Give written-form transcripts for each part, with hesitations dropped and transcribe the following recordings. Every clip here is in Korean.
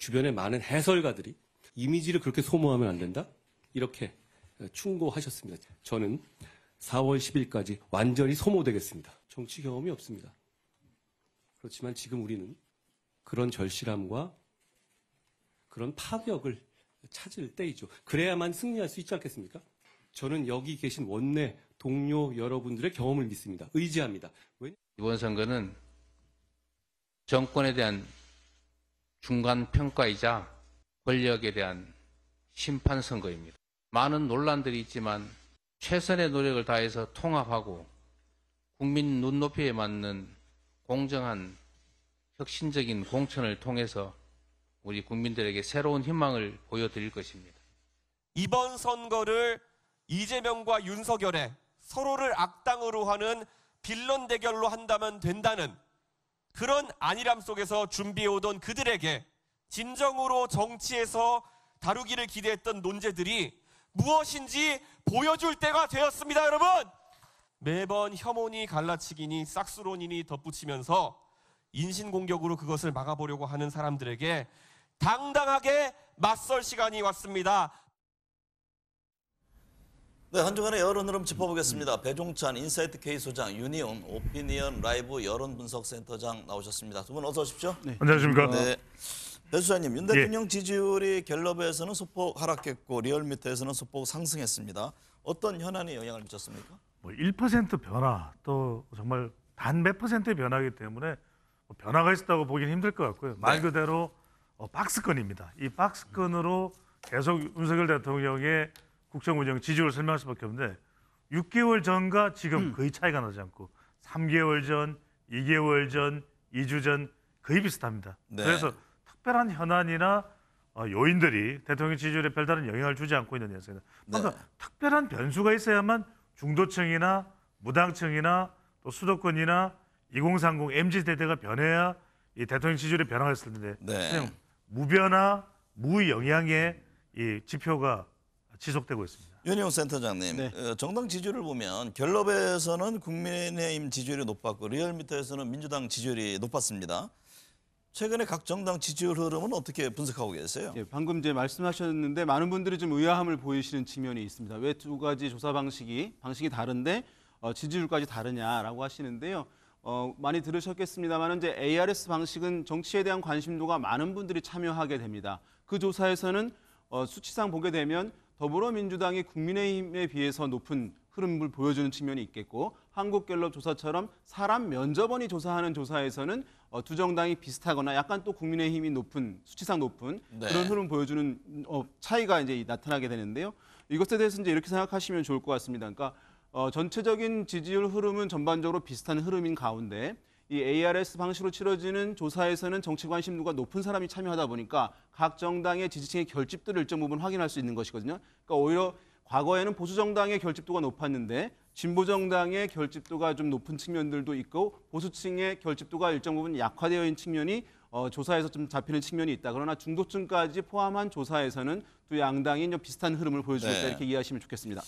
주변에 많은 해설가들이 이미지를 그렇게 소모하면 안 된다? 이렇게 충고하셨습니다. 저는 4월 10일까지 완전히 소모되겠습니다. 정치 경험이 없습니다. 그렇지만 지금 우리는 그런 절실함과 그런 파벽을 찾을 때이죠. 그래야만 승리할 수 있지 않겠습니까? 저는 여기 계신 원내 동료 여러분들의 경험을 믿습니다. 의지합니다. 이번 선거는 정권에 대한 중간 평가이자 권력에 대한 심판 선거입니다. 많은 논란들이 있지만 최선의 노력을 다해서 통합하고 국민 눈높이에 맞는 공정한 혁신적인 공천을 통해서 우리 국민들에게 새로운 희망을 보여드릴 것입니다. 이번 선거를 이재명과 윤석열의 서로를 악당으로 하는 빌런 대결로 한다면 된다는 그런 안일함 속에서 준비해오던 그들에게 진정으로 정치에서 다루기를 기대했던 논제들이 무엇인지 보여줄 때가 되었습니다, 여러분! 매번 혐오니 갈라치기니 싹수론이니 덧붙이면서 인신공격으로 그것을 막아보려고 하는 사람들에게 당당하게 맞설 시간이 왔습니다. 네, 한 주간의 여론 흐름 짚어보겠습니다. 배종찬 인사이트 K 소장, 윤희훈 오피니언 라이브 여론분석센터장 나오셨습니다. 두 분 어서 오십시오. 네. 안녕하십니까. 네. 배 수사님, 윤 대통령 지지율이 갤럽에서는 소폭 하락했고 리얼미터에서는 소폭 상승했습니다. 어떤 현안이 영향을 미쳤습니까? 1% 변화, 또 정말 단 몇 퍼센트의 변화이기 때문에 변화가 있었다고 보기는 힘들 것 같고요. 말 그대로 박스권입니다. 이 박스권으로 계속 윤석열 대통령의 국정운영 지지율을 설명할 수밖에 없는데 6개월 전과 지금 거의 차이가 나지 않고 3개월 전, 2개월 전, 2주 전 거의 비슷합니다. 네. 그래서 특별한 현안이나 요인들이 대통령 지지율에 별다른 영향을 주지 않고 있는 녀석입니다. 그러니까 특별한 변수가 있어야만 중도층이나 무당층이나 또 수도권이나 2030 MZ세대가 변해야 이 대통령 지지율의 변화가 있을 텐데 그냥 무변화, 무영향의 이 지표가 지속되고 있습니다. 윤희훈 센터장님, 정당 지지율을 보면 갤럽에서는 국민의힘 지지율이 높았고 리얼미터에서는 민주당 지지율이 높았습니다. 최근에 각 정당 지지율 흐름은 어떻게 분석하고 계세요? 예, 방금 이제 말씀하셨는데 많은 분들이 좀 의아함을 보이시는 측면이 있습니다. 왜 두 가지 조사 방식이 다른데 지지율까지 다르냐라고 하시는데요. 많이 들으셨겠습니다만 이제 ARS 방식은 정치에 대한 관심도가 많은 분들이 참여하게 됩니다. 그 조사에서는 수치상 보게 되면 더불어민주당이 국민의힘에 비해서 높은 흐름을 보여주는 측면이 있겠고 한국갤럽 조사처럼 사람 면접원이 조사하는 조사에서는 두 정당이 비슷하거나 약간 또 국민의힘이 수치상 높은 그런 흐름을 보여주는 차이가 이제 나타나게 되는데요. 이것에 대해서 이제 이렇게 생각하시면 좋을 것 같습니다. 그러니까 전체적인 지지율 흐름은 전반적으로 비슷한 흐름인 가운데 이 ARS 방식으로 치러지는 조사에서는 정치 관심도가 높은 사람이 참여하다 보니까 각 정당의 지지층의 결집도를 일정 부분 확인할 수 있는 것이거든요. 그러니까 오히려 과거에는 보수 정당의 결집도가 높았는데 진보 정당의 결집도가 좀 높은 측면들도 있고 보수층의 결집도가 일정 부분 약화되어 있는 측면이 조사에서 좀 잡히는 측면이 있다. 그러나 중도층까지 포함한 조사에서는 두 양당이 좀 비슷한 흐름을 보여주고 있다. 이렇게 이해하시면 좋겠습니다.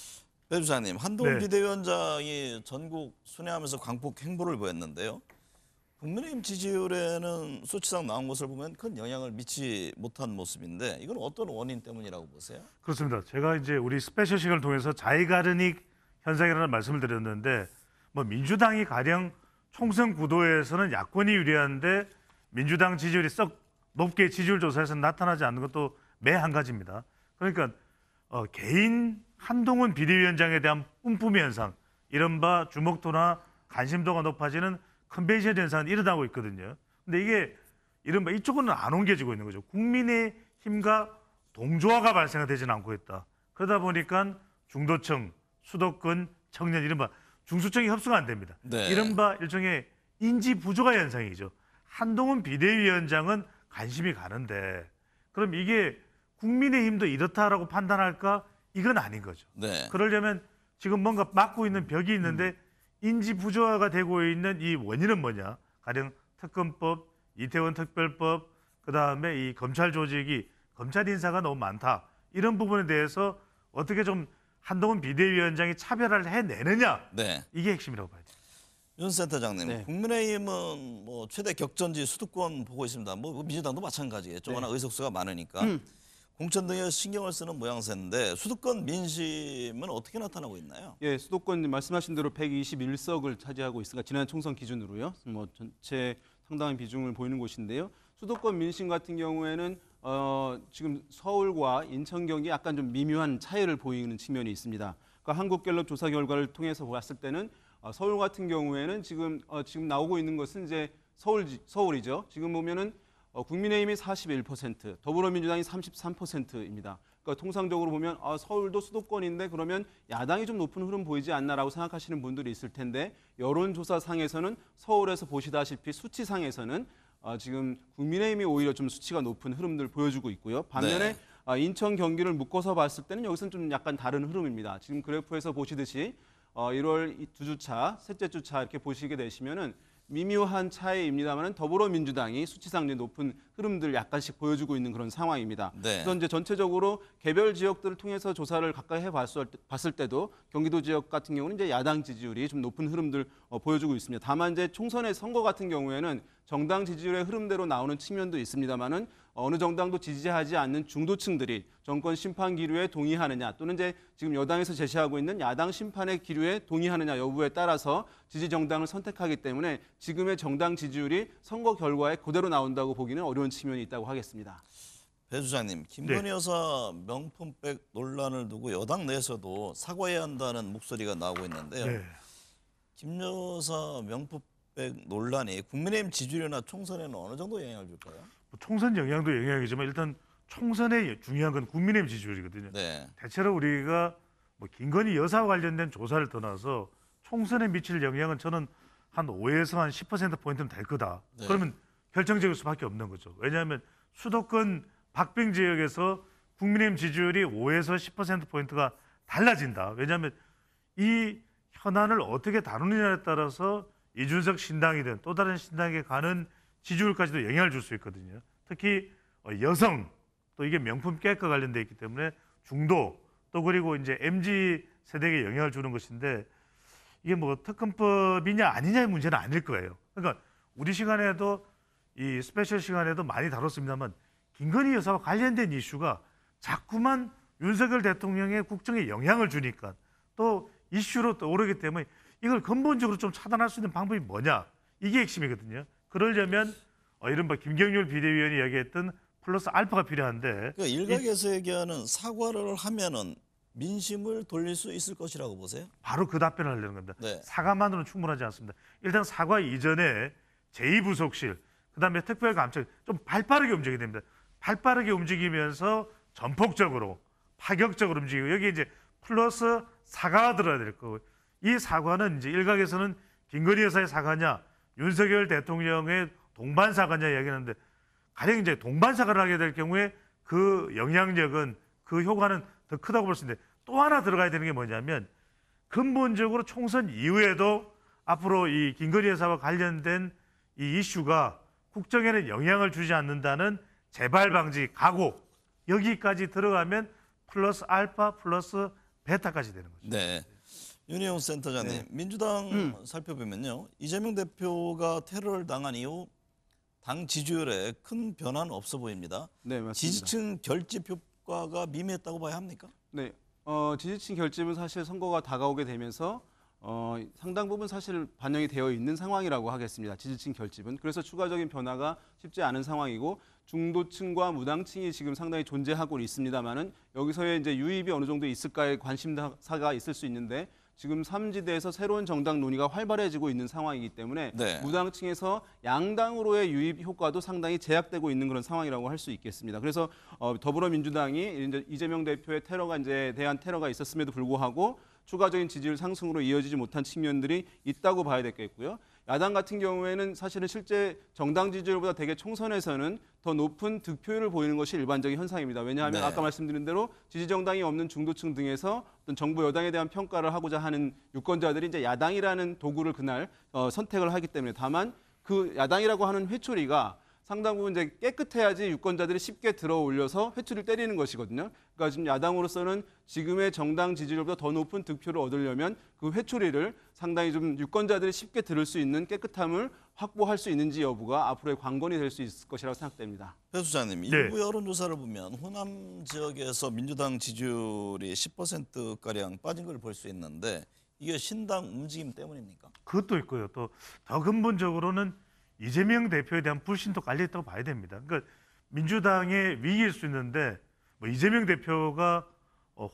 배 주사님, 한동훈 비대위원장이 전국 순회하면서 광폭 행보를 보였는데요. 국민의힘 지지율에는 수치상 나온 것을 보면 큰 영향을 미치지 못한 모습인데 이건 어떤 원인 때문이라고 보세요? 그렇습니다. 제가 이제 우리 스페셜 시간을 통해서 자이가르닉 현상이라는 말씀을 드렸는데 민주당이 가령 총선 구도에서는 야권이 유리한데 민주당 지지율이 썩 높게 지지율 조사에서 나타나지 않는 것도 매 한 가지입니다. 그러니까 개인 한동훈 비대위원장에 대한 뿜뿜이 현상, 이른바 주목도나 관심도가 높아지는 컨벤션 현상은 일어나고 있거든요. 근데 이게 이른바 이쪽은 안 옮겨지고 있는 거죠. 국민의힘과 동조화가 발생되지는 않고 있다. 그러다 보니까 중도층, 수도권, 청년 이른바 중수층이 협소가 안 됩니다. 이른바 일종의 인지 부조화 현상이죠. 한동훈 비대위원장은 관심이 가는데 그럼 이게 국민의힘도 이렇다라고 판단할까? 이건 아닌 거죠. 그러려면 지금 뭔가 막고 있는 벽이 있는데 인지 부조화가 되고 있는 이 원인은 뭐냐? 가령 특검법, 이태원 특별법, 그다음에 이 검찰 조직이 검찰 인사가 너무 많다. 이런 부분에 대해서 어떻게 좀 한동훈 비대위원장이 차별화를 해내느냐? 이게 핵심이라고 봐야 돼요. 윤 센터장님, 네. 국민의힘은 뭐 최대 격전지 수도권 보고 있습니다. 뭐 민주당도 마찬가지겠죠. 네. 워낙 의석수가 많으니까 공천 등에 신경을 쓰는 모양새인데 수도권 민심은 어떻게 나타나고 있나요? 예, 수도권 말씀하신 대로 121석을 차지하고 있으니까 지난 총선 기준으로요. 뭐 전체 상당한 비중을 보이는 곳인데요. 수도권 민심 같은 경우에는 지금 서울과 인천, 경기 약간 좀 미묘한 차이를 보이는 측면이 있습니다. 그러니까 한국갤럽 조사 결과를 통해서 봤을 때는 서울 같은 경우에는 지금 나오고 있는 것은 이제 서울이죠. 지금 보면은 국민의힘이 41%, 더불어민주당이 33%입니다. 그러니까 통상적으로 보면 서울도 수도권인데 그러면 야당이 좀 높은 흐름 보이지 않나라고 생각하시는 분들이 있을 텐데 여론조사상에서는 서울에서 보시다시피 수치상에서는 지금 국민의힘이 오히려 좀 수치가 높은 흐름들 보여주고 있고요. 반면에 인천, 경기를 묶어서 봤을 때는 여기서는 좀 약간 다른 흐름입니다. 지금 그래프에서 보시듯이 1월 두 주차, 셋째 주차 이렇게 보시게 되시면은 미묘한 차이입니다만 더불어민주당이 수치상 높은 흐름들 약간씩 보여주고 있는 그런 상황입니다. 네. 그래서 이제 전체적으로 개별 지역들을 통해서 조사를 가까이 해봤을 때도 경기도 지역 같은 경우는 이제 야당 지지율이 좀 높은 흐름들 보여주고 있습니다. 다만 이제 총선의 선거 같은 경우에는 정당 지지율의 흐름대로 나오는 측면도 있습니다만은 어느 정당도 지지하지 않는 중도층들이 정권 심판 기류에 동의하느냐 또는 이제 지금 여당에서 제시하고 있는 야당 심판의 기류에 동의하느냐 여부에 따라서 지지 정당을 선택하기 때문에 지금의 정당 지지율이 선거 결과에 그대로 나온다고 보기는 어려운 측면이 있다고 하겠습니다. 배 주장님, 김건희 여사 명품백 논란을 두고 여당 내에서도 사과해야 한다는 목소리가 나오고 있는데요. 네. 김 여사 명품백 논란이 국민의힘 지지율이나 총선에는 어느 정도 영향을 줄까요? 뭐 총선 영향도 영향이지만 일단 총선에 중요한 건 국민의힘 지지율이거든요. 네. 대체로 우리가 뭐 김건희 여사와 관련된 조사를 떠나서 총선에 미칠 영향은 저는 한 5에서 한 10%포인트는 될 거다. 네. 그러면 결정적일 수밖에 없는 거죠. 왜냐하면 수도권 박빙 지역에서 국민의힘 지지율이 5에서 10%포인트가 달라진다. 왜냐하면 이 현안을 어떻게 다루느냐에 따라서 이준석 신당이든 또 다른 신당에 가는 지지율까지도 영향을 줄 수 있거든요. 특히 여성 또 이게 명품 깨과 관련돼 있기 때문에 중도 또 그리고 이제 MZ 세대에게 영향을 주는 것인데 이게 뭐 특검법이냐 아니냐의 문제는 아닐 거예요. 그러니까 우리 시간에도 이 스페셜 시간에도 많이 다뤘습니다만 김건희 여사와 관련된 이슈가 자꾸만 윤석열 대통령의 국정에 영향을 주니까 또 이슈로 떠오르기 때문에 이걸 근본적으로 좀 차단할 수 있는 방법이 뭐냐 이게 핵심이거든요. 그러려면 이른바 김경률 비대위원이 이야기했던 플러스 알파가 필요한데 그러니까 일각에서 얘기하는 사과를 하면은 민심을 돌릴 수 있을 것이라고 보세요? 바로 그 답변을 하려는 겁니다. 네. 사과만으로는 충분하지 않습니다. 일단 사과 이전에 제2부속실, 그다음에 특별감찰 좀 발빠르게 움직여야 됩니다. 발빠르게 움직이면서 전폭적으로, 파격적으로 움직이고 여기 이제 플러스 사과가 들어야 될 거고 이 사과는 이제 일각에서는 김건희 여사의 사과냐, 윤석열 대통령의 동반 사과냐 이야기하는데 가령 이제 동반 사과를 하게 될 경우에 그 영향력은 그 효과는 더 크다고 볼 수 있는데 또 하나 들어가야 되는 게 뭐냐면 근본적으로 총선 이후에도 앞으로 이 김건희 여사와 관련된 이 이슈가 국정에는 영향을 주지 않는다는 재발 방지 각오 여기까지 들어가면 플러스 알파 플러스 베타까지 되는 거죠. 네. 윤희용 센터장님, 민주당 살펴보면요. 이재명 대표가 테러를 당한 이후 당 지지율에 큰 변화는 없어 보입니다. 네, 맞습니다. 지지층 결집 효과가 미미했다고 봐야 합니까? 네, 지지층 결집은 사실 선거가 다가오게 되면서 상당 부분 사실 반영이 되어 있는 상황이라고 하겠습니다. 지지층 결집은. 그래서 추가적인 변화가 쉽지 않은 상황이고 중도층과 무당층이 지금 상당히 존재하고 있습니다만은 여기서의 이제 유입이 어느 정도 있을까에 관심사가 있을 수 있는데 지금 3지대에서 새로운 정당 논의가 활발해지고 있는 상황이기 때문에 네. 무당층에서 양당으로의 유입 효과도 상당히 제약되고 있는 그런 상황이라고 할 수 있겠습니다. 그래서 더불어민주당이 이제 이재명 대표의 대한 테러가 있었음에도 불구하고 추가적인 지지율 상승으로 이어지지 못한 측면들이 있다고 봐야 되겠고요. 야당 같은 경우에는 사실은 실제 정당 지지율보다 대개 총선에서는 더 높은 득표율을 보이는 것이 일반적인 현상입니다. 왜냐하면 네. 아까 말씀드린 대로 지지 정당이 없는 중도층 등에서 어떤 정부 여당에 대한 평가를 하고자 하는 유권자들이 이제 야당이라는 도구를 그날 선택을 하기 때문에 다만 그 야당이라고 하는 회초리가 상당 부분 이제 깨끗해야지 유권자들이 쉽게 들어 올려서 회초리를 때리는 것이거든요. 그러니까 지금 야당으로서는 지금의 정당 지지율보다 더 높은 득표를 얻으려면 그 회초리를 상당히 좀 유권자들이 쉽게 들을 수 있는 깨끗함을 확보할 수 있는지 여부가 앞으로의 관건이 될 수 있을 것이라고 생각됩니다. 배 수장님, 네. 일부 여론조사를 보면 호남 지역에서 민주당 지지율이 10%가량 빠진 걸 볼 수 있는데 이게 신당 움직임 때문입니까? 그것도 있고요. 또 더 근본적으로는 이재명 대표에 대한 불신도 깔려 있다고 봐야 됩니다. 그러니까 민주당의 위기일 수 있는데 뭐 이재명 대표가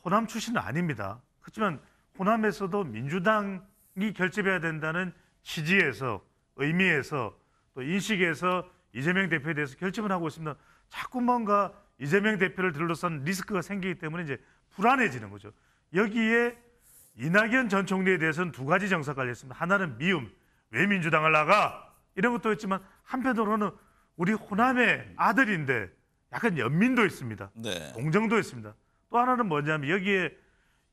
호남 출신은 아닙니다. 그렇지만 호남에서도 민주당이 결집해야 된다는 취지에서, 의미에서, 또 인식에서 이재명 대표에 대해서 결집을 하고 있습니다. 자꾸 뭔가 이재명 대표를 둘러싼 리스크가 생기기 때문에 이제 불안해지는 거죠. 여기에 이낙연 전 총리에 대해서는 두 가지 정서가 깔려 있습니다. 하나는 미움, 왜 민주당을 나가? 이런 것도 있지만 한편으로는 우리 호남의 아들인데 약간 연민도 있습니다. 네. 동정도 있습니다. 또 하나는 뭐냐면 여기에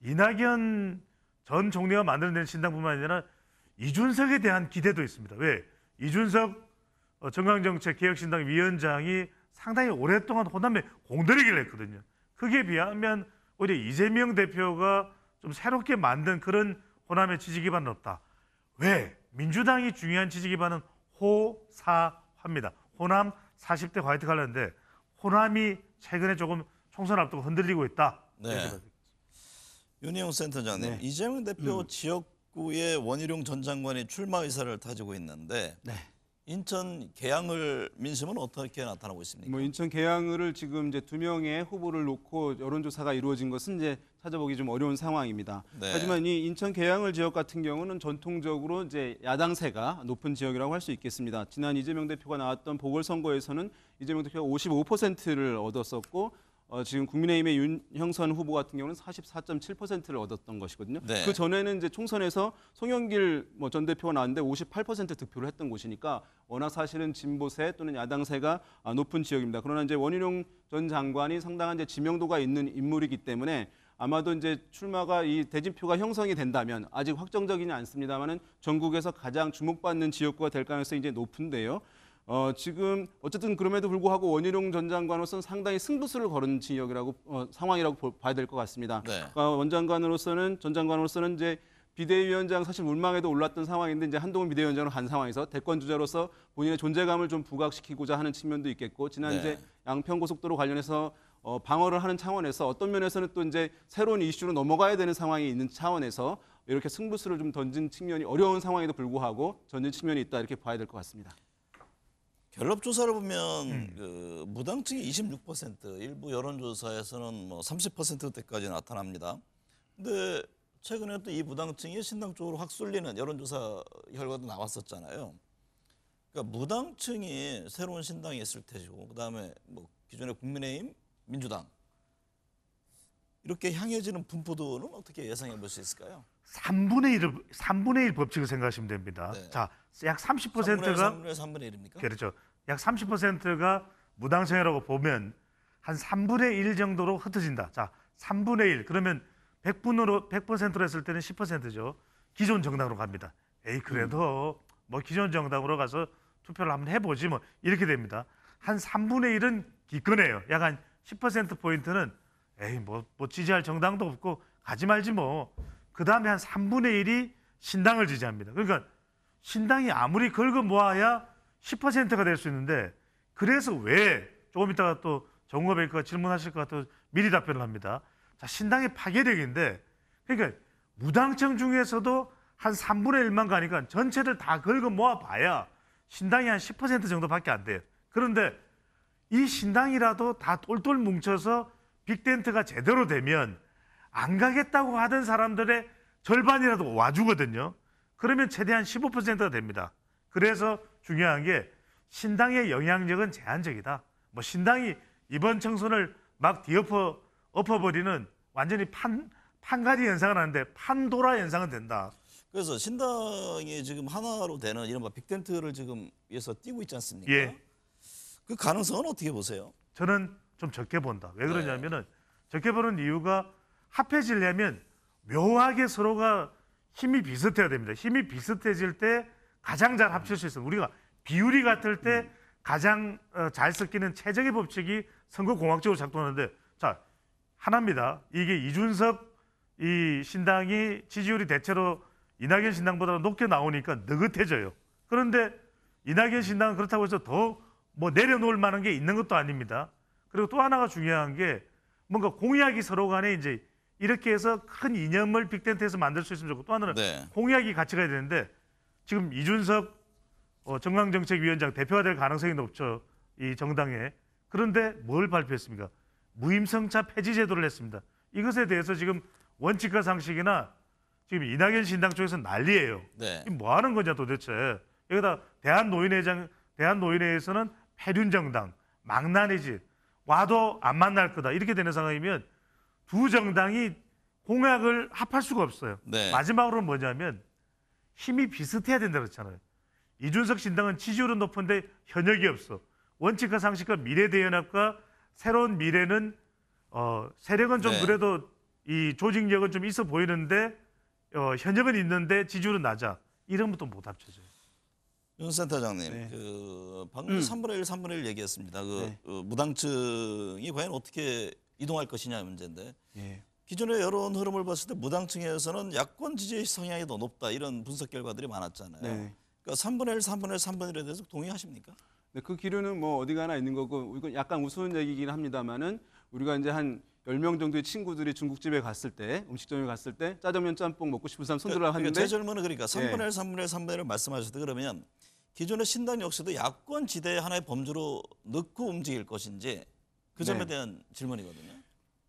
이낙연 전 총리가 만들어낸 신당뿐만 아니라 이준석에 대한 기대도 있습니다. 왜? 이준석 정강정책개혁신당 위원장이 상당히 오랫동안 호남에 공들이기를 했거든요. 그게 비하면 오히려 이재명 대표가 좀 새롭게 만든 그런 호남의 지지 기반은 없다. 왜? 민주당이 중요한 지지 기반은 호사화입니다. 호남 40대 화이트 칼라인데 호남이 최근에 조금 총선 앞두고 흔들리고 있다. 네. 윤희용 센터장님, 네. 이재명 대표 지역구에 원희룡 전 장관이 출마 의사를 다지고 있는데 네. 인천 계양을 민심은 어떻게 나타나고 있습니까? 뭐 인천 계양을을 지금 이제 2명의 후보를 놓고 여론조사가 이루어진 것은 이제 찾아보기 좀 어려운 상황입니다. 네. 하지만 이 인천 계양을 지역 같은 경우는 전통적으로 이제 야당세가 높은 지역이라고 할 수 있겠습니다. 지난 이재명 대표가 나왔던 보궐선거에서는 이재명 대표가 55%를 얻었었고 지금 국민의힘의 윤형선 후보 같은 경우는 44.7%를 얻었던 것이거든요. 네. 그 전에는 이제 총선에서 송영길 전 대표가 나왔는데 58% 득표를 했던 곳이니까 워낙 사실은 진보세 또는 야당세가 높은 지역입니다. 그러나 이제 원희룡 전 장관이 상당한 이제 지명도가 있는 인물이기 때문에 아마도 이제 출마가 이 대진표가 형성이 된다면 아직 확정적이지 않습니다만은 전국에서 가장 주목받는 지역구가 될 가능성이 이제 높은데요. 지금 어쨌든 그럼에도 불구하고 원희룡 전 장관으로서는 상당히 승부수를 거는 지역이라고 상황이라고 봐야 될 것 같습니다. 네. 전 장관으로서는 이제 비대위원장 사실 물망에도 올랐던 상황인데 이제 한동훈 비대위원장으로 간 상황에서 대권 주자로서 본인의 존재감을 좀 부각시키고자 하는 측면도 있겠고 지난 네. 이제 양평고속도로 관련해서 방어를 하는 차원에서 어떤 면에서는 또 이제 새로운 이슈로 넘어가야 되는 상황이 있는 차원에서 이렇게 승부수를 좀 던진 측면이 어려운 상황에도 불구하고 던진 측면이 있다 이렇게 봐야 될 것 같습니다. 갤럽 조사를 보면 그 무당층이 26%, 일부 여론조사에서는 뭐 30%대까지 나타납니다. 근데 최근에 또 이 무당층이 신당 쪽으로 확 쏠리는 여론조사 결과도 나왔었잖아요. 그러니까 무당층이 새로운 신당이 있을 테고, 그다음에 뭐 기존의 국민의힘, 민주당 이렇게 향해지는 분포도는 어떻게 예상해 볼 수 있을까요? 3분의 1 법칙을 생각하시면 됩니다. 네. 자, 약 30%가 3분의 1입니까? 그렇죠. 약 30%가 무당층이라고 보면 한 3분의 1 정도로 흩어진다. 자, 3분의 1 그러면 100%로 했을 때는 10%죠. 기존 정당으로 갑니다. 에이 그래도 뭐 기존 정당으로 가서 투표를 한번 해보지 뭐 이렇게 됩니다. 한 3분의 1은 기권해요. 약 한 10% 포인트는 에이 뭐 지지할 정당도 없고 가지 말지 뭐. 그 다음에 한 3분의 1이 신당을 지지합니다. 그러니까 신당이 아무리 긁어 모아야 10%가 될 수 있는데 그래서 왜 조금 이따가 또 정우가 뱅크가 질문하실 것 같아서 미리 답변을 합니다. 자, 신당의 파괴력인데 그러니까 무당층 중에서도 한 3분의 1만 가니까 전체를 다 긁어 모아 봐야 신당이 한 10% 정도밖에 안 돼요. 그런데 이 신당이라도 다 똘똘 뭉쳐서 빅텐트가 제대로 되면 안 가겠다고 하던 사람들의 절반이라도 와주거든요. 그러면 최대한 15%가 됩니다. 그래서 중요한 게 신당의 영향력은 제한적이다. 뭐 신당이 이번 총선을 막 엎어버리는 완전히 판가리 현상은 하는데 판도라 현상은 된다. 그래서 신당이 지금 하나로 되는 이른바 빅텐트를 지금 위해서 띄고 있지 않습니까? 예. 그 가능성은 어떻게 보세요? 저는 좀 적게 본다. 왜 그러냐면은 적게 보는 이유가 합해지려면 묘하게 서로가 힘이 비슷해야 됩니다. 힘이 비슷해질 때 가장 잘 합칠 수 있어요. 우리가 비율이 같을 때 가장 잘 섞이는 최적의 법칙이 선거공학적으로 작동하는데 자 하나입니다. 이게 이준석 이 신당이 지지율이 대체로 이낙연 신당보다 높게 나오니까 느긋해져요. 그런데 이낙연 신당은 그렇다고 해서 더 뭐 내려놓을 만한 게 있는 것도 아닙니다. 그리고 또 하나가 중요한 게 뭔가 공약이 서로 간에 이제 이렇게 해서 큰 이념을 빅텐트에서 만들 수 있으면 좋고 또 하나는 네. 공약이 같이 가야 되는데 지금 이준석 정강정책위원장 대표가 될 가능성이 높죠. 이 정당에. 그런데 뭘 발표했습니까? 무임승차 폐지 제도를 했습니다. 이것에 대해서 지금 원칙과 상식이나 지금 이낙연 신당 쪽에서 난리예요. 네. 이게 뭐 하는 거냐 도대체. 여기다 대한노인회에서는 폐륜정당, 망나니지 와도 안 만날 거다. 이렇게 되는 상황이면 두 정당이 공약을 합할 수가 없어요. 네. 마지막으로는 뭐냐면 힘이 비슷해야 된다고 그랬잖아요. 이준석 신당은 지지율은 높은데 현역이 없어. 원칙과 상식과 미래대연합과 새로운 미래는 세력은 좀 네. 그래도 이 조직력은 좀 있어 보이는데 현역은 있는데 지지율은 낮아. 이런 것도 못 합쳐져요. 윤 센터장님, 네. 방금 3분의 1, 3분의 1 얘기했습니다. 네. 무당층이 과연 어떻게 이동할 것이냐 문제인데 예. 기존의 여론 흐름을 봤을 때 무당층에서는 야권 지지 성향이 더 높다 이런 분석 결과들이 많았잖아요. 네. 그러니까 3분의 1, 3분의 1, 3분의 1에 대해서 동의하십니까? 네, 그 기류는 뭐 어디 가나 있는 거고 이건 약간 우스운 얘기긴 합니다만은 우리가 이제 한 10명 정도의 친구들이 중국집에 갔을 때 음식점에 갔을 때 짜장면 짬뽕 먹고 싶은 사람 손들라고 하는데 제 질문은 그러니까 3분의 1, 예. 3분의 1, 3분의 1을 말씀하실 때 그러면 기존의 신당 역시도 야권 지대 하나의 범주로 넣고 움직일 것인지 그 점에 네. 대한 질문이거든요.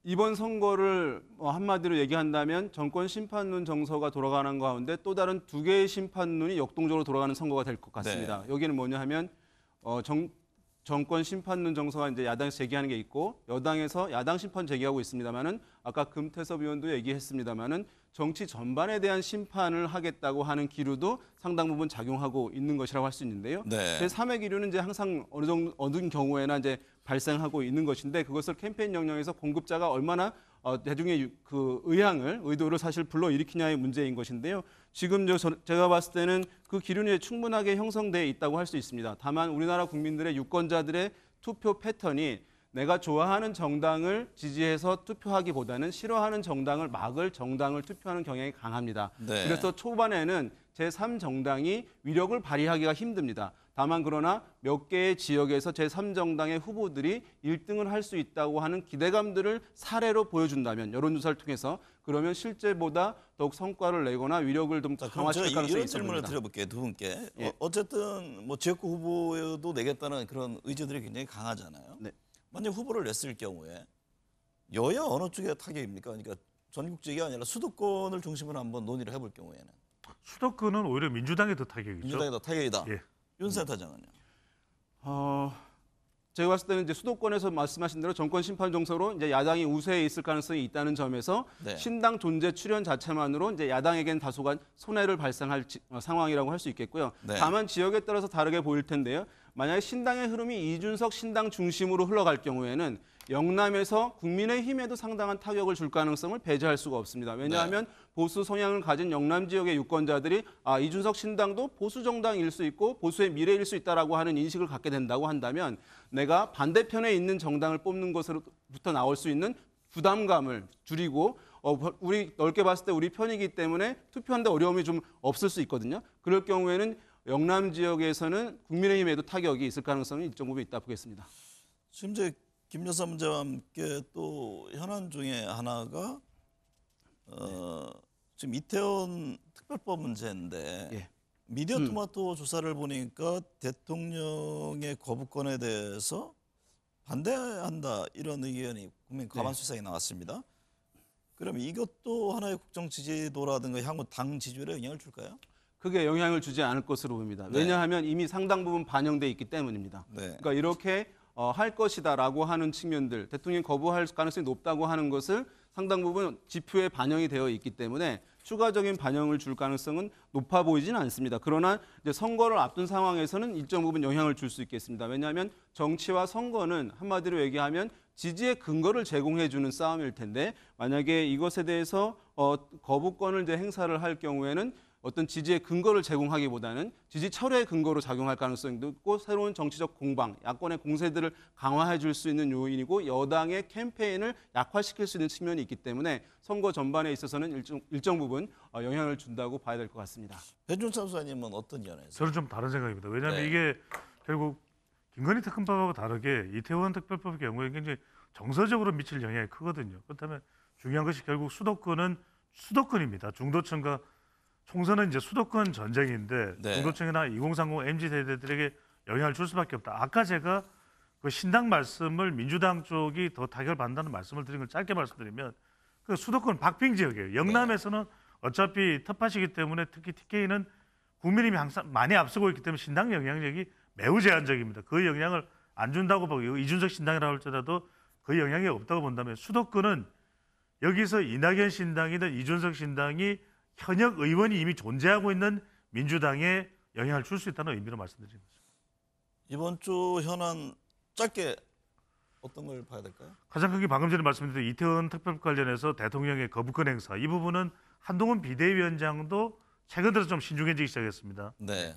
이번 선거를 한마디로 얘기한다면 정권 심판론 정서가 돌아가는 가운데 또 다른 두 개의 심판론이 역동적으로 돌아가는 선거가 될 것 같습니다. 여기는 뭐냐 하면 정권 심판론 정서가 이제 야당에서 제기하는 게 있고 여당에서 야당 심판 제기하고 있습니다만은 아까 금태섭 의원도 얘기했습니다만은 정치 전반에 대한 심판을 하겠다고 하는 기류도 상당 부분 작용하고 있는 것이라고 할 수 있는데요. 네. 제3의 기류는 이제 항상 어느 경우에나 이제 발생하고 있는 것인데 그것을 캠페인 영역에서 공급자가 얼마나 대중의 그 의도를 사실 불러일으키냐의 문제인 것인데요. 지금 제가 봤을 때는 그 기류는 충분하게 형성되어 있다고 할 수 있습니다. 다만 우리나라 국민들의 유권자들의 투표 패턴이 내가 좋아하는 정당을 지지해서 투표하기보다는 싫어하는 정당을 막을 정당을 투표하는 경향이 강합니다. 네. 그래서 초반에는 제3정당이 위력을 발휘하기가 힘듭니다. 다만 그러나 몇 개의 지역에서 제3정당의 후보들이 1등을 할 수 있다고 하는 기대감들을 사례로 보여준다면 여론조사를 통해서 그러면 실제보다 더욱 성과를 내거나 위력을 좀 그럼 강화시킬 제가 가능성이 이런 있어 질문을 보입니다. 드려볼게요. 두 분께. 예. 어쨌든 뭐 지역구 후보도 내겠다는 그런 의지들이 굉장히 강하잖아요. 네. 만약 후보를 냈을 경우에 여야 어느 쪽에 타격입니까? 그러니까 전국적이 아니라 수도권을 중심으로 한번 논의를 해볼 경우에는 수도권은 오히려 민주당에 더 타격이죠. 민주당이 더 타격이다. 예. 윤 센터장은요? 제가 봤을 때는 이제 수도권에서 말씀하신 대로 정권 심판 정서로 이제 야당이 우세에 있을 가능성이 있다는 점에서 네. 신당 존재 출현 자체만으로 이제 야당에겐 다소간 손해를 발생할 상황이라고 할 수 있겠고요. 네. 다만 지역에 따라서 다르게 보일 텐데요. 만약에 신당의 흐름이 이준석 신당 중심으로 흘러갈 경우에는 영남에서 국민의힘에도 상당한 타격을 줄 가능성을 배제할 수가 없습니다. 왜냐하면 보수 성향을 가진 영남 지역의 유권자들이 이준석 신당도 보수 정당일 수 있고 보수의 미래일 수 있다라고 하는 인식을 갖게 된다고 한다면 내가 반대편에 있는 정당을 뽑는 것으로부터 나올 수 있는 부담감을 줄이고 우리 넓게 봤을 때 우리 편이기 때문에 투표하는데 어려움이 좀 없을 수 있거든요. 그럴 경우에는 영남 지역에서는 국민의힘에도 타격이 있을 가능성이 일정 부분 있다 보겠습니다. 지금 이제 김 여사 문제와 함께 또 현안 중에 하나가 지금 이태원 특별법 문제인데 예. 미디어 토마토 조사를 보니까 대통령의 거부권에 대해서 반대한다 이런 의견이 국민 과반 수상이 나왔습니다. 그럼 이것도 하나의 국정 지지도라든가 향후 당 지지율에 영향을 줄까요? 크게 영향을 주지 않을 것으로 보입니다. 네. 왜냐하면 이미 상당 부분 반영돼 있기 때문입니다. 네. 그러니까 이렇게 할 것이다라고 하는 측면들, 대통령이 거부할 가능성이 높다고 하는 것을 상당 부분 지표에 반영이 되어 있기 때문에 추가적인 반영을 줄 가능성은 높아 보이지는 않습니다. 그러나 이제 선거를 앞둔 상황에서는 일정 부분 영향을 줄 수 있겠습니다. 왜냐하면 정치와 선거는 한마디로 얘기하면 지지의 근거를 제공해 주는 싸움일 텐데 만약에 이것에 대해서 거부권을 이제 행사를 할 경우에는 어떤 지지의 근거를 제공하기보다는 지지 철회의 근거로 작용할 가능성도 있고 새로운 정치적 공방, 야권의 공세들을 강화해 줄 수 있는 요인이고 여당의 캠페인을 약화시킬 수 있는 측면이 있기 때문에 선거 전반에 있어서는 일정 부분 영향을 준다고 봐야 될 것 같습니다. 배준찬 수사님은 어떤 견해에서? 저는 좀 다른 생각입니다. 왜냐하면 네. 이게 결국 김건희 특검법하고 다르게 이태원 특별법의 경우에 굉장히 정서적으로 미칠 영향이 크거든요. 그렇다면 중요한 것이 결국 수도권입니다. 중도층과 총선은 이제 수도권 전쟁인데 네. 중도층이나 2030 MZ 세대들에게 영향을 줄 수밖에 없다. 아까 제가 그 신당 말씀을 민주당 쪽이 더 타격을 받는다는 말씀을 드린 걸 짧게 말씀드리면 그 수도권 박빙 지역이에요. 영남에서는 어차피 텃밭이기 때문에 특히 TK는 국민의힘이 항상 많이 앞서고 있기 때문에 신당 영향력이 매우 제한적입니다. 그 영향을 안 준다고 보고 이준석 신당이라고 할지라도 그 영향이 없다고 본다면 수도권은 여기서 이낙연 신당이든 이준석 신당이 현역 의원이 이미 존재하고 있는 민주당에 영향을 줄 수 있다는 의미로 말씀드리는 거죠. 이번 주 현안 짧게 어떤 걸 봐야 될까요? 가장 큰 게 방금 전에 말씀드린 이태원 특별법 관련해서 대통령의 거부권 행사 이 부분은 한동훈 비대위원장도 최근 들어 좀 신중해지기 시작했습니다. 네.